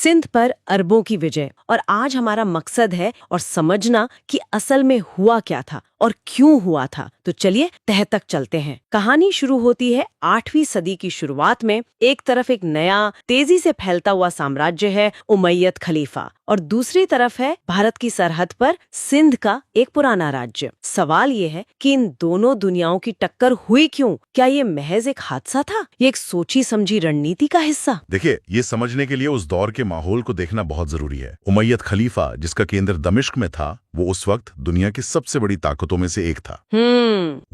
सिंध पर अरबों की विजय। और आज हमारा मकसद है और समझना कि असल में हुआ क्या था और क्यों हुआ था। तो चलिए तह तक चलते हैं। कहानी शुरू होती है 8वीं सदी की शुरुआत में। एक तरफ एक नया तेजी से फैलता हुआ साम्राज्य है उमैयद खलीफा, और दूसरी तरफ है भारत की सरहद पर सिंध का एक पुराना राज्य। सवाल ये है कि इन दोनों दुनियाओं की टक्कर हुई क्यों? क्या ये महज एक हादसा था, ये एक सोची समझी रणनीति का हिस्सा? देखिए, ये समझने के लिए उस दौर के माहौल को देखना बहुत जरूरी है। उमैयद खलीफा, जिसका केंद्र दमिश्क में था, वो उस वक्त दुनिया की सबसे बड़ी ताकतों में से एक था।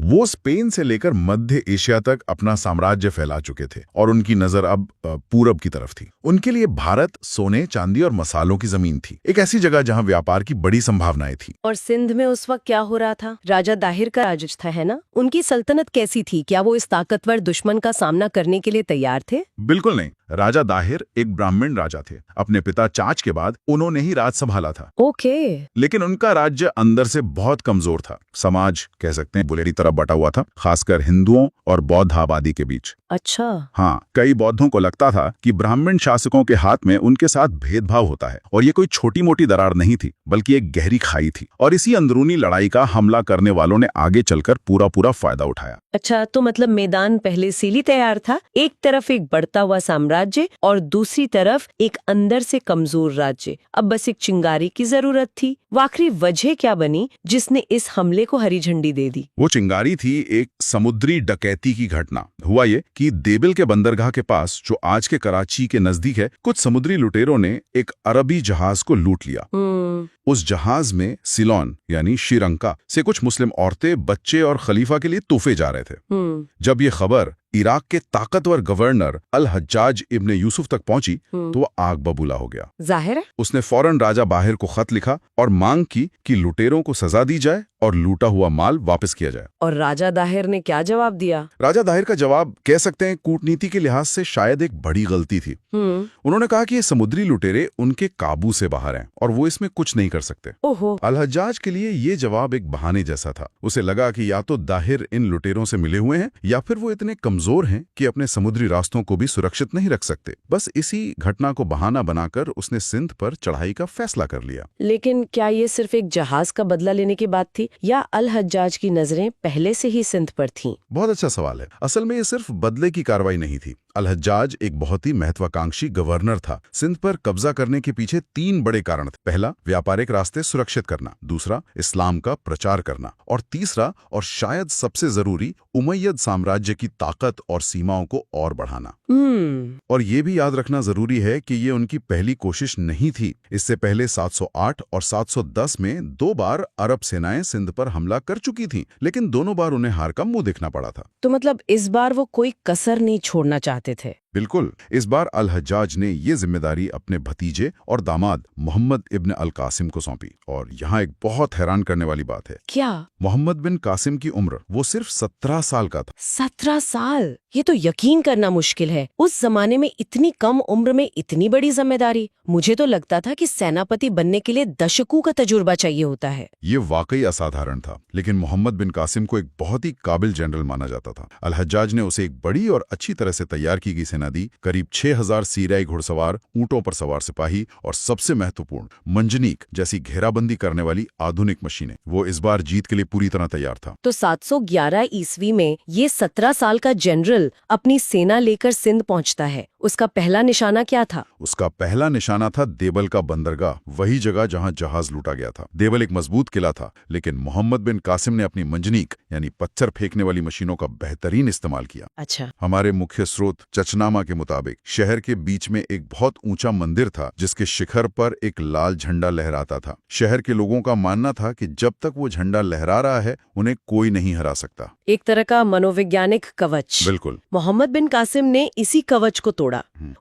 वो स्पेन से लेकर मध्य एशिया तक अपना साम्राज्य फैला चुके थे और उनकी नजर अब पूरब की तरफ थी। उनके लिए भारत सोने, चांदी और मसालों की जमीन थी, एक ऐसी जगह जहां व्यापार की बड़ी संभावनाएं थी। और सिंध में उस वक्त क्या हो रहा था? राजा दाहिर का राज था, है ना? उनकी सल्तनत कैसी थी? क्या वो इस ताकतवर दुश्मन का सामना करने के लिए तैयार थे? बिल्कुल नहीं। राजा दाहिर एक ब्राह्मण राजा थे। अपने पिता चाच के बाद उन्होंने ही राज संभाला था। ओके। लेकिन उनका राज्य अंदर से बहुत कमजोर था। समाज कह सकते हैं बुलेरी तरफ बटा हुआ था, खासकर हिंदुओं और बौद्ध आबादी के बीच। अच्छा। हाँ, कई बौद्धों को लगता था कि ब्राह्मण शासकों के हाथ में उनके साथ भेदभाव होता है, और ये कोई छोटी मोटी दरार नहीं थी, बल्कि एक गहरी खाई थी। और इसी अंदरूनी लड़ाई का हमला करने वालों ने आगे चलकर पूरा फायदा उठाया। अच्छा, तो मतलब मैदान पहले से ही तैयार था। एक तरफ एक बढ़ता हुआ साम्राज्य और दूसरी तरफ एक अंदर से कमजोर राज्य। अब बस एक चिंगारी की जरूरत थी। आखिरी वजह क्या बनी जिसने इस हमले को हरी झंडी दे दी? वो चिंगारी थी एक समुद्री डकैती की घटना। हुआ ये कि देबिल के बंदरगाह के पास, जो आज के कराची के नजदीक है, कुछ समुद्री लुटेरों ने एक अरबी जहाज को लूट लिया। उस जहाज में सिलोन यानी श्रीलंका से कुछ मुस्लिम औरतें, बच्चे और खलीफा के लिए तोहफे जा रहे थे। जब ये खबर इराक के ताकतवर गवर्नर अल हज्जाज इब्ने यूसुफ तक पहुंची तो वो आग बबूला हो गया। जाहिर है उसने फौरन राजा बाहिर को खत लिखा और मांग की कि लुटेरों को सजा दी जाए और लूटा हुआ माल वापस किया जाए। और राजा दाहिर ने क्या जवाब दिया? राजा दाहिर का जवाब कह सकते हैं कूटनीति के लिहाज से शायद एक बड़ी गलती थी। उन्होंने कहा कि ये समुद्री लुटेरे उनके काबू से बाहर हैं और वो इसमें कुछ नहीं कर सकते। ओहो। अल हज्जाज के लिए ये जवाब एक बहाने जैसा था। उसे लगा कि या तो दाहिर इन लुटेरों से मिले हुए हैं या फिर वो इतने कमजोर हैं कि अपने समुद्री रास्तों को भी सुरक्षित नहीं रख सकते। बस इसी घटना को बहाना बनाकर उसने सिंध पर चढ़ाई का फैसला कर लिया। लेकिन क्या ये सिर्फ एक जहाज का बदला लेने की बात थी या अल हज्जाज की नजरें पहले से ही सिंध पर थीं? बहुत अच्छा सवाल है। असल में ये सिर्फ बदले की कार्रवाई नहीं थी। अल हज्जाज एक बहुत ही महत्वाकांक्षी गवर्नर था। सिंध पर कब्जा करने के पीछे 3 बड़े कारण थे। पहला, व्यापारिक रास्ते सुरक्षित करना। दूसरा, इस्लाम का प्रचार करना। और तीसरा, और शायद सबसे जरूरी, उमैयद साम्राज्य की ताकत और सीमाओं को और बढ़ाना। और ये भी याद रखना जरूरी है कि ये उनकी पहली कोशिश नहीं थी। इससे पहले 708 और 710 में 2 बार अरब सेनाएं सिंध पर हमला कर चुकी थीं, लेकिन दोनों बार उन्हें हार का मुंह देखना पड़ा था। तो मतलब इस बार वो कोई कसर नहीं छोड़ना चाहते थे? बिल्कुल। इस बार अल हज्जाज ने ये जिम्मेदारी अपने भतीजे और दामाद मोहम्मद इब्न अल कासिम को सौंपी। और यहाँ एक बहुत हैरान करने वाली बात है। क्या? मोहम्मद बिन कासिम की उम्र वो सिर्फ 17 साल का था। 17 साल? ये तो यकीन करना मुश्किल है। उस जमाने में इतनी कम उम्र में इतनी बड़ी जिम्मेदारी। मुझे तो लगता था कि सेनापति बनने के लिए दशकों का तजुर्बा चाहिए होता है। ये वाकई असाधारण था, लेकिन मोहम्मद बिन कासिम को एक बहुत ही काबिल जनरल माना जाता था। अल हज्जाज ने उसे एक बड़ी और अच्छी तरह से तैयार की गई सेना दी। करीब 6000 सीरियाई घुड़सवार, ऊंटों पर सवार सिपाही और सबसे महत्वपूर्ण, मंजनीक जैसी घेराबंदी करने वाली आधुनिक मशीनें। वो इस बार जीत के लिए पूरी तरह तैयार था। तो 711 ईस्वी में ये 17 साल का जनरल अपनी सेना लेकर सिंध पहुंचता है। उसका पहला निशाना क्या था? उसका पहला निशाना था देबल का बंदरगाह, वही जगह जहां जहाज लूटा गया था। देबल एक मजबूत किला था, लेकिन मोहम्मद बिन कासिम ने अपनी मंजनीक यानी पत्थर फेंकने वाली मशीनों का बेहतरीन इस्तेमाल किया। अच्छा। हमारे मुख्य स्रोत चचनामा के मुताबिक शहर के बीच में एक बहुत ऊंचा मंदिर था, जिसके शिखर पर एक लाल झंडा लहराता था। शहर के लोगों का मानना था कि जब तक वो झंडा लहरा रहा है, उन्हें कोई नहीं हरा सकता। एक तरह का मनोवैज्ञानिक कवच। बिल्कुल। मोहम्मद बिन कासिम ने इसी कवच को तोड़ा।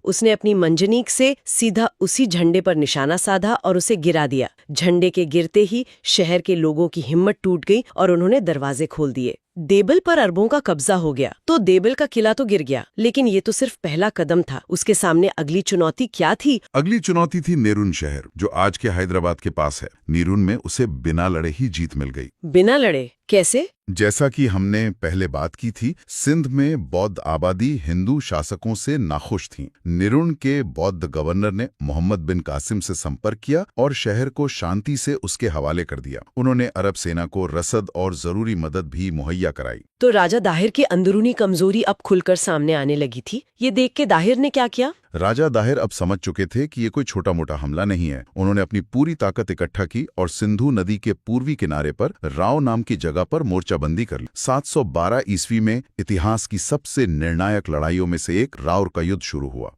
उसने अपनी मंजनीक से सीधा उसी झंडे पर निशाना साधा और उसे गिरा दिया। झंडे के गिरते ही शहर के लोगों की हिम्मत टूट गई और उन्होंने दरवाजे खोल दिए। देबिल पर अरबों का कब्जा हो गया। तो देबिल का किला तो गिर गया, लेकिन ये तो सिर्फ पहला कदम था। उसके सामने अगली चुनौती क्या थी? अगली चुनौती थी नीरून शहर, जो आज के हैदराबाद के पास है। नीरून में उसे बिना लड़े ही जीत मिल गई। बिना लड़े? कैसे? जैसा कि हमने पहले बात की थी, सिंध में बौद्ध आबादी हिंदू शासकों से नाखुश थी। निरुण के बौद्ध गवर्नर ने मोहम्मद बिन कासिम से संपर्क किया और शहर को शांति से उसके हवाले कर दिया। उन्होंने अरब सेना को रसद और जरूरी मदद भी मुहैया कराई। तो राजा दाहिर की अंदरूनी कमजोरी अब खुलकर सामने आने लगी थी। ये देख के दाहिर ने क्या किया? राजा दाहिर अब समझ चुके थे कि ये कोई छोटा मोटा हमला नहीं है। उन्होंने अपनी पूरी ताकत इकट्ठा की और सिंधु नदी के पूर्वी किनारे पर राव नाम की जगह पर मोर्चाबंदी कर ली। 712 ईस्वी में इतिहास की सबसे निर्णायक लड़ाइयों में से एक रावर का युद्ध शुरू हुआ।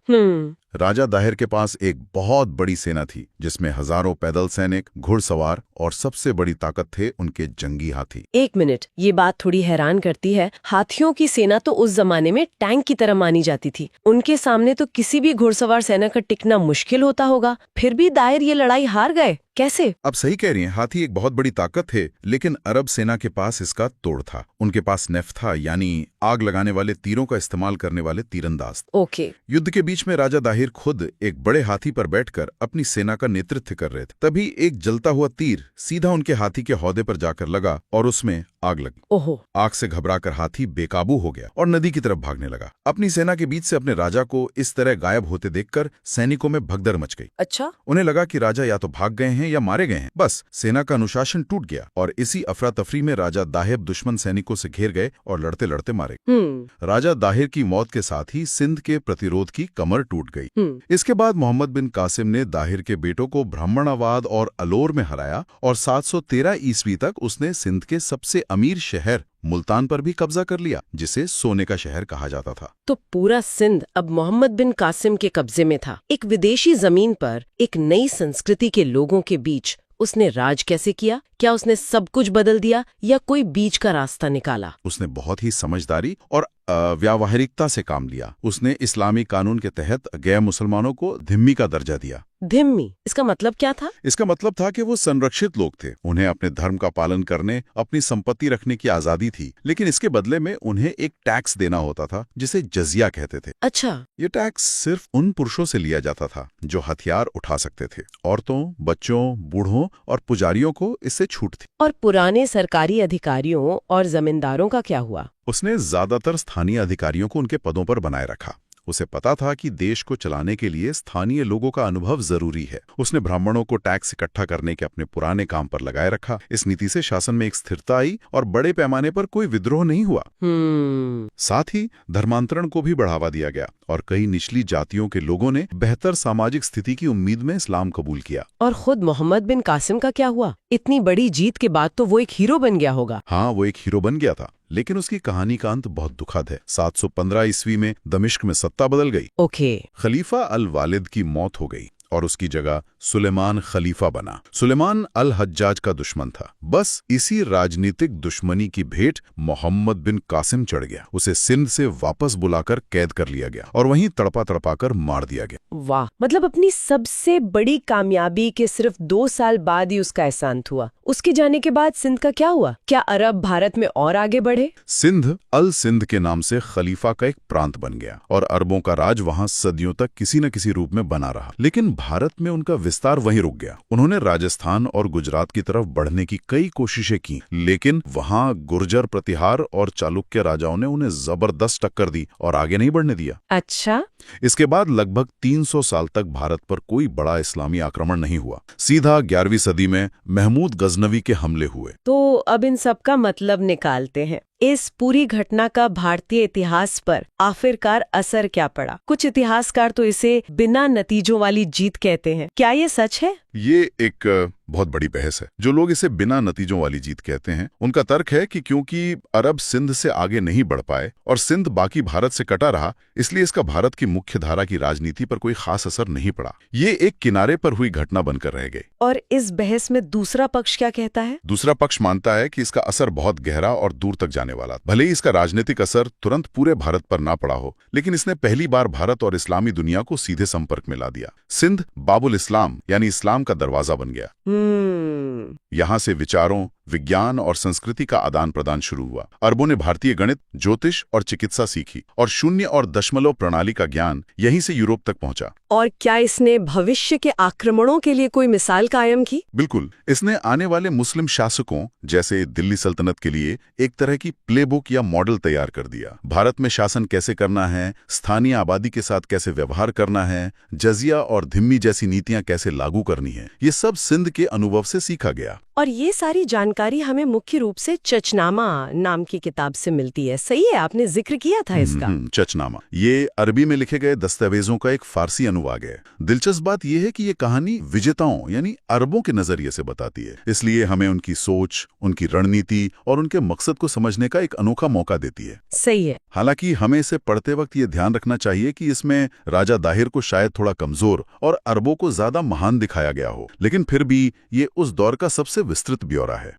राजा दाहिर के पास एक बहुत बड़ी सेना थी, जिसमें हजारों पैदल सैनिक, घुड़सवार और सबसे बड़ी ताकत थे उनके जंगी हाथी। एक मिनट, ये बात थोड़ी हैरान करती है। हाथियों की सेना तो उस जमाने में टैंक की तरह मानी जाती थी। उनके सामने तो किसी भी घुड़सवार सेना का टिकना मुश्किल होता होगा। फिर भी दाहिर ये लड़ाई हार गए, कैसे? अब सही कह रही हैं, हाथी एक बहुत बड़ी ताकत थे, लेकिन अरब सेना के पास इसका तोड़ था। उनके पास नेफ था, यानी आग लगाने वाले तीरों का इस्तेमाल करने वाले तीरंदाज। ओके। युद्ध के बीच में राजा दाहिर खुद एक बड़े हाथी पर बैठकर अपनी सेना का नेतृत्व कर रहे थे। तभी एक जलता हुआ तीर सीधा उनके हाथी के हौदे पर जाकर लगा और उसमें आग लगी। ओहो। आग से घबराकर हाथी बेकाबू हो गया और नदी की तरफ भागने लगा। अपनी सेना के बीच से अपने राजा को इस तरह गायब होते देखकर सैनिकों में भगदड़ मच गई। अच्छा। उन्हें लगा कि राजा या तो भाग गए हैं या मारे गए हैं। बस सेना का अनुशासन टूट गया और इसी अफरा तफरी में राजा दाहिर दुश्मन सैनिकों से घेर गए और लड़ते लड़ते मारे। राजा दाहिर की मौत के साथ ही सिंध के प्रतिरोध की कमर टूट गई। इसके बाद मोहम्मद बिन कासिम ने दाहिर के बेटों को ब्राह्मणाबाद और अलोर में हराया और 713 ईस्वी तक उसने सिंध के सबसे अमीर शहर मुल्तान पर भी कब्जा कर लिया, जिसे सोने का शहर कहा जाता था। तो पूरा सिंध अब मोहम्मद बिन कासिम के कब्जे में था। एक विदेशी जमीन पर एक नई संस्कृति के लोगों के बीच उसने राज कैसे किया? क्या उसने सब कुछ बदल दिया या कोई बीच का रास्ता निकाला? उसने बहुत ही समझदारी और व्यावहारिकता से काम लिया। उसने इस्लामी कानून के तहत गैर मुसलमानों को धिम्मी का दर्जा दिया। धिम्मी, इसका मतलब क्या था? इसका मतलब था कि वो संरक्षित लोग थे। उन्हें अपने धर्म का पालन करने, अपनी संपत्ति रखने की आजादी थी, लेकिन इसके बदले में उन्हें एक टैक्स देना होता था, जिसे जजिया कहते थे। अच्छा। ये टैक्स सिर्फ उन पुरुषों से लिया जाता था जो हथियार उठा सकते थे। औरतों, बच्चों, बूढ़ों और पुजारियों को इससे छूट थी। और पुराने सरकारी अधिकारियों और जमींदारों का क्या हुआ? उसने ज्यादातर स्थानीय अधिकारियों को उनके पदों पर बनाए रखा। उसे पता था कि देश को चलाने के लिए स्थानीय लोगों का अनुभव जरूरी है। उसने ब्राह्मणों को टैक्स इकट्ठा करने के अपने पुराने काम पर लगाए रखा। इस नीति से शासन में एक स्थिरता आई और बड़े पैमाने पर कोई विद्रोह नहीं हुआ। साथ ही धर्मांतरण को भी बढ़ावा दिया गया और कई निचली जातियों के लोगों ने बेहतर सामाजिक स्थिति की उम्मीद में इस्लाम कबूल किया। और खुद मोहम्मद बिन कासिम का क्या हुआ? इतनी बड़ी जीत के बाद तो वो एक हीरो बन गया होगा। हाँ, वो एक हीरो बन गया था, लेकिन उसकी कहानी का अंत बहुत दुखद है। 715 ईस्वी में दमिश्क में सत्ता बदल गई। ओके। खलीफा अल वालिद की मौत हो गई और उसकी जगह सुलेमान खलीफा बना। सुलेमान अल हज्जाज का दुश्मन था। बस इसी राजनीतिक दुश्मनी की भेंट मोहम्मद बिन कासिम चढ़ गया। उसे सिंध से वापस बुलाकर कैद कर लिया गया और वहीं तड़पा तड़पाकर मार दिया गया। वाह, मतलब अपनी सबसे बड़ी कामयाबी के सिर्फ 2 साल बाद ही उसका एहसान हुआ। उसके जाने के बाद सिंध का क्या हुआ? क्या अरब भारत में और आगे बढ़े? सिंध अल सिंध के नाम से खलीफा का एक प्रांत बन गया और अरबों का राज वहां सदियों तक किसी न किसी रूप में बना रहा। लेकिन भारत में उनका विस्तार वहीं रुक गया। उन्होंने राजस्थान और गुजरात की तरफ बढ़ने की कई कोशिशें की, लेकिन वहां गुर्जर प्रतिहार और चालुक्य राजाओं ने उन्हें जबरदस्त टक्कर दी और आगे नहीं बढ़ने दिया। अच्छा। इसके बाद लगभग 300 साल तक भारत पर कोई बड़ा इस्लामी आक्रमण नहीं हुआ। सीधा 11वीं सदी में महमूद गजनवी के हमले हुए। तो अब इन सब का मतलब निकालते हैं। इस पूरी घटना का भारतीय इतिहास पर आखिरकार असर क्या पड़ा? कुछ इतिहासकार तो इसे बिना नतीजों वाली जीत कहते हैं। क्या ये सच है? ये एक बहुत बड़ी बहस है। जो लोग इसे बिना नतीजों वाली जीत कहते हैं, उनका तर्क है कि क्योंकि अरब सिंध से आगे नहीं बढ़ पाए और सिंध बाकी भारत से कटा रहा, इसलिए इसका भारत की मुख्य धारा की राजनीति पर कोई खास असर नहीं पड़ा। ये एक किनारे पर हुई घटना बनकर रह गई। और इस बहस में दूसरा पक्ष क्या कहता है? दूसरा पक्ष मानता है कि इसका असर बहुत गहरा और दूर तक जाने वाला। भले ही इसका राजनीतिक असर तुरंत पूरे भारत पर ना पड़ा हो, लेकिन इसने पहली बार भारत और इस्लामी दुनिया को सीधे संपर्क में ला दिया। सिंध बाबुल इस्लाम यानी इस्लाम का दरवाजा बन गया। यहाँ से विचारों, विज्ञान और संस्कृति का आदान प्रदान शुरू हुआ। अरबों ने भारतीय गणित, ज्योतिष और चिकित्सा सीखी और शून्य और दशमलव प्रणाली का ज्ञान यहीं से यूरोप तक पहुंचा। और क्या इसने भविष्य के आक्रमणों के लिए कोई मिसाल कायम की? बिल्कुल, इसने आने वाले मुस्लिम शासकों जैसे दिल्ली सल्तनत के लिए एक तरह की प्लेबुक या मॉडल तैयार कर दिया। भारत में शासन कैसे करना है, स्थानीय आबादी के साथ कैसे व्यवहार करना है, जजिया और धिम्मी जैसी नीतियां कैसे लागू करनी है, ये सब सिंध के अनुभव से सीखा गया। और ये सारी जानकारी हमें मुख्य रूप से चचनामा नाम की किताब से मिलती है। सही है, आपने जिक्र किया था इसका। चचनामा ये अरबी में लिखे गए दस्तावेजों का एक फारसी अनुवाद है। दिलचस्प बात यह है कि ये कहानी विजेताओं यानी अरबों के नजरिए से बताती है, इसलिए हमें उनकी सोच, उनकी रणनीति और उनके मकसद को समझने का एक अनोखा मौका देती है। सही है। हालांकि हमें इसे पढ़ते वक्त ये ध्यान रखना चाहिए कि इसमें राजा दाहिर को शायद थोड़ा कमजोर और अरबों को ज्यादा महान दिखाया गया हो, लेकिन फिर भी ये उस दौर का सबसे विस्तृत ब्यौरा है।